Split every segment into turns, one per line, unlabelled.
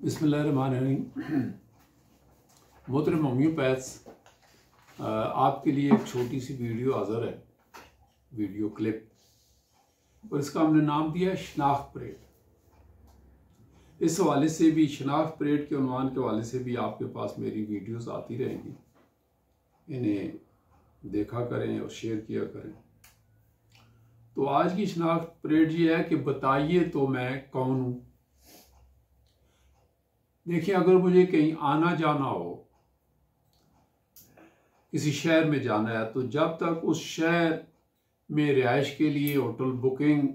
बिस्मिल्लाहिर्रहमानिर्रहीम। मोहतरम होम्योपैथ्स, आपके लिए एक छोटी सी वीडियो हाज़िर है, वीडियो क्लिप, और इसका हमने नाम दिया है शनाख्त परेड। इस हवाले से भी, शनाख्त परेड के उन्वान के हवाले से भी आपके पास मेरी वीडियोस आती रहेंगी। इन्हें देखा करें और शेयर किया करें। तो आज की शनाख्त परेड ये है कि बताइए तो मैं कौन हूँ। देखिए, अगर मुझे कहीं आना जाना हो, किसी शहर में जाना है, तो जब तक उस शहर में रिहाइश के लिए होटल बुकिंग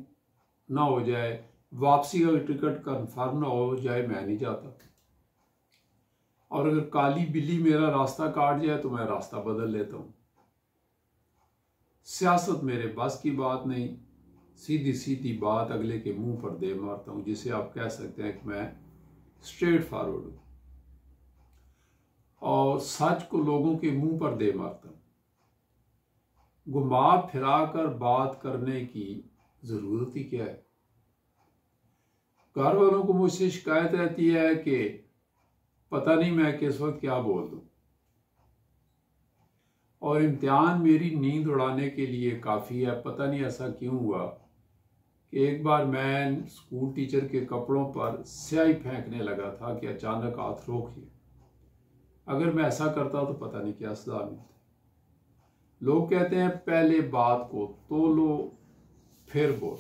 ना हो जाए, वापसी का टिकट कन्फर्म ना हो जाए, मैं नहीं जाता। और अगर काली बिल्ली मेरा रास्ता काट जाए तो मैं रास्ता बदल लेता हूँ। सियासत मेरे बस की बात नहीं, सीधी सीधी बात अगले के मुंह पर दे मारता हूँ, जिसे आप कह सकते हैं कि मैं स्ट्रेट फॉरवर्ड हूँ और सच को लोगों के मुंह पर दे मारता हूँ। घुमा फिरा कर बात करने की जरूरत ही क्या है। घर वालों को मुझसे शिकायत रहती है कि पता नहीं मैं किस वक्त क्या बोल दूं, और इम्तिहान मेरी नींद उड़ाने के लिए काफ़ी है। पता नहीं ऐसा क्यों हुआ कि एक बार मैं स्कूल टीचर के कपड़ों पर स्याही फेंकने लगा था कि अचानक हाथ रोक लिया। अगर मैं ऐसा करता तो पता नहीं क्या सजा मिलती। लोग कहते हैं पहले बात को तोलो फिर बोल।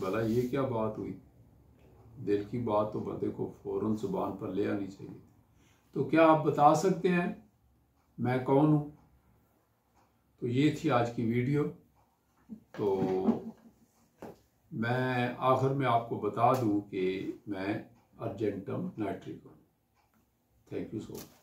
भला ये क्या बात हुई? दिल की बात तो बंदे को फौरन जुबान पर ले आनी चाहिए। तो क्या आप बता सकते हैं मैं कौन हूं? तो ये थी आज की वीडियो। तो मैं आखिर में आपको बता दूं कि मैं अर्जेंटम नाइट्रिक हूं। Thank you so much.